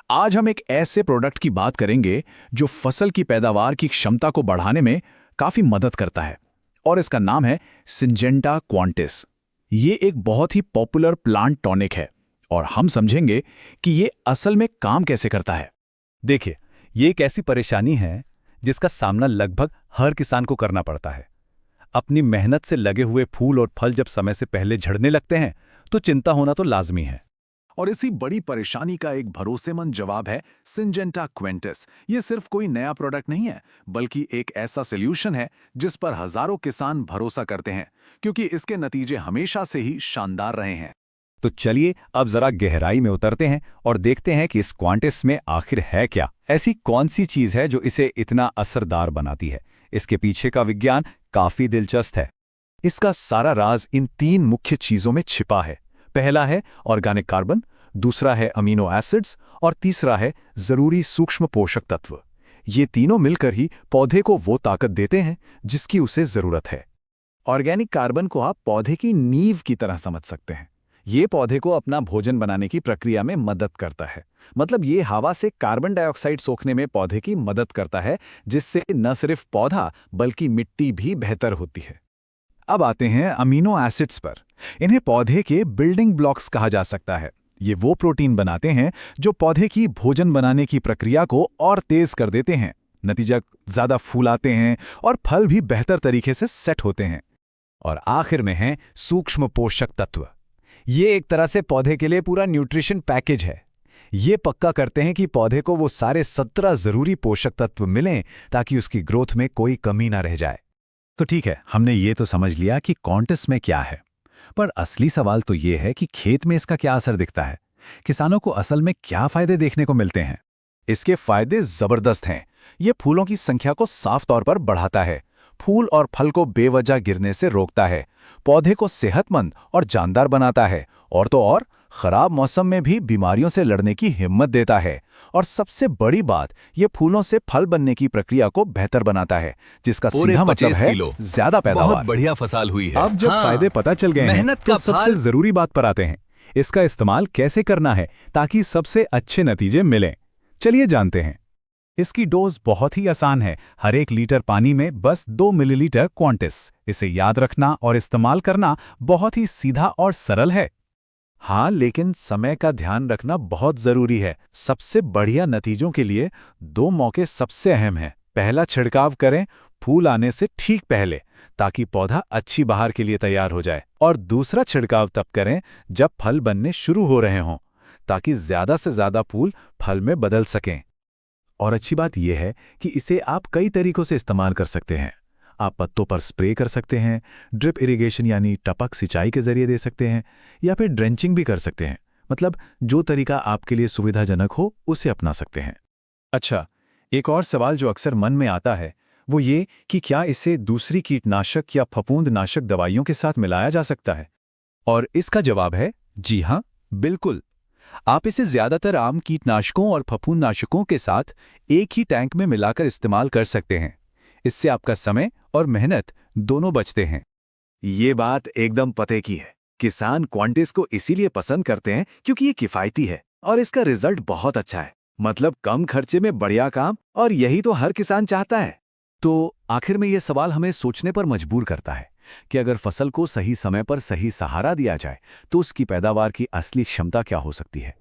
आज हम एक ऐसे प्रोडक्ट की बात करेंगे जो फसल की पैदावार की क्षमता को बढ़ाने में काफी मदद करता है और इसका नाम है सिंजेंटा क्वांटिस। ये एक बहुत ही पॉपुलर प्लांट टॉनिक है और हम समझेंगे कि ये असल में काम कैसे करता है। देखिए, ये एक ऐसी परेशानी है जिसका सामना लगभग हर किसान को करना पड़ता है। अपनी मेहनत से लगे हुए फूल और फल जब समय से पहले झड़ने लगते हैं तो चिंता होना तो लाजमी है। और इसी बड़ी परेशानी का एक भरोसेमंद जवाब है सिंजेंटा क्वेंटिस। ये सिर्फ कोई नया प्रोडक्ट नहीं है, बल्कि एक ऐसा सॉल्यूशन है जिस पर हजारों किसान भरोसा करते हैं, क्योंकि इसके नतीजे हमेशा से ही शानदार रहे हैं। तो चलिए अब जरा गहराई में उतरते हैं और देखते हैं कि इस क्वांटिस में आखिर है क्या, ऐसी कौन सी चीज है जो इसे इतना असरदार बनाती है। इसके पीछे का विज्ञान काफी दिलचस्प है। इसका सारा राज इन 3 मुख्य चीजों में छिपा है। पहला है ऑर्गेनिक कार्बन, दूसरा है अमीनो एसिड्स और तीसरा है जरूरी सूक्ष्म पोषक तत्व। ये तीनों मिलकर ही पौधे को वो ताकत देते हैं जिसकी उसे जरूरत है। ऑर्गेनिक कार्बन को आप पौधे की नींव की तरह समझ सकते हैं। ये पौधे को अपना भोजन बनाने की प्रक्रिया में मदद करता है। मतलब ये हवा से कार्बन डाइऑक्साइड सोखने में पौधे की मदद करता है, जिससे न सिर्फ पौधा बल्कि मिट्टी भी बेहतर होती है। अब आते हैं अमीनो एसिड्स पर। इन्हें पौधे के बिल्डिंग ब्लॉक्स कहा जा सकता है। ये वो प्रोटीन बनाते हैं जो पौधे की भोजन बनाने की प्रक्रिया को और तेज कर देते हैं। नतीजा ज्यादा फूल आते हैं और फल भी बेहतर तरीके से सेट होते हैं। और आखिर में है सूक्ष्म पोषक तत्व। ये एक तरह से पौधे के लिए पूरा न्यूट्रिशन पैकेज है। ये पक्का करते हैं कि पौधे को वो सारे 17 जरूरी पोषक तत्व मिलें ताकि उसकी ग्रोथ में कोई कमी ना रह जाए। तो ठीक है, हमने ये तो समझ लिया कि क्वांटिस में क्या है, पर असली सवाल तो ये है कि खेत में इसका क्या असर दिखता है। किसानों को असल में क्या फायदे देखने को मिलते हैं। इसके फायदे जबरदस्त हैं। ये फूलों की संख्या को साफ तौर पर बढ़ाता है, फूल और फल को बेवजह गिरने से रोकता है, पौधे को सेहतमंद और जानदार बनाता है, और तो और खराब मौसम में भी बीमारियों से लड़ने की हिम्मत देता है। और सबसे बड़ी बात, ये फूलों से फल बनने की प्रक्रिया को बेहतर बनाता है, जिसका सीधा मतलब है ज्यादा पैदावार। बहुत बढ़िया फसल हुई है। अब जब फायदे पता चल गए हैं तो सबसे जरूरी बात पर आते हैं, इसका इस्तेमाल कैसे करना है ताकि सबसे अच्छे नतीजे मिलें। चलिए जानते हैं। इसकी डोज बहुत ही आसान है। हर 1 लीटर पानी में बस 2 मिलीलीटर क्वांटिस। इसे याद रखना और इस्तेमाल करना बहुत ही सीधा और सरल है। हाँ, लेकिन समय का ध्यान रखना बहुत जरूरी है। सबसे बढ़िया नतीजों के लिए 2 मौके सबसे अहम हैं। पहला छिड़काव करें फूल आने से ठीक पहले, ताकि पौधा अच्छी बहार के लिए तैयार हो जाए, और दूसरा छिड़काव तब करें जब फल बनने शुरू हो रहे हों, ताकि ज्यादा से ज्यादा फूल फल में बदल सकें। और अच्छी बात यह है कि इसे आप कई तरीकों से इस्तेमाल कर सकते हैं। आप पत्तों पर स्प्रे कर सकते हैं, ड्रिप इरिगेशन यानी टपक सिंचाई के जरिए दे सकते हैं, या फिर ड्रेंचिंग भी कर सकते हैं। मतलब जो तरीका आपके लिए सुविधाजनक हो उसे अपना सकते हैं। अच्छा, एक और सवाल जो अक्सर मन में आता है वो ये कि क्या इसे दूसरी कीटनाशक या फफूंदनाशक दवाइयों के साथ मिलाया जा सकता है। और इसका जवाब है जी हाँ, बिल्कुल। आप इसे ज्यादातर आम कीटनाशकों और फफूंदनाशकों के साथ एक ही टैंक में मिलाकर इस्तेमाल कर सकते हैं। इससे आपका समय और मेहनत दोनों बचते हैं। ये बात एकदम पते की है। किसान क्वांटिस को इसीलिए पसंद करते हैं क्योंकि ये किफायती है और इसका रिजल्ट बहुत अच्छा है। मतलब कम खर्चे में बढ़िया काम, और यही तो हर किसान चाहता है। तो आखिर में ये सवाल हमें सोचने पर मजबूर करता है कि अगर फसल को सही समय पर सही सहारा दिया जाए तो उसकी पैदावार की असली क्षमता क्या हो सकती है।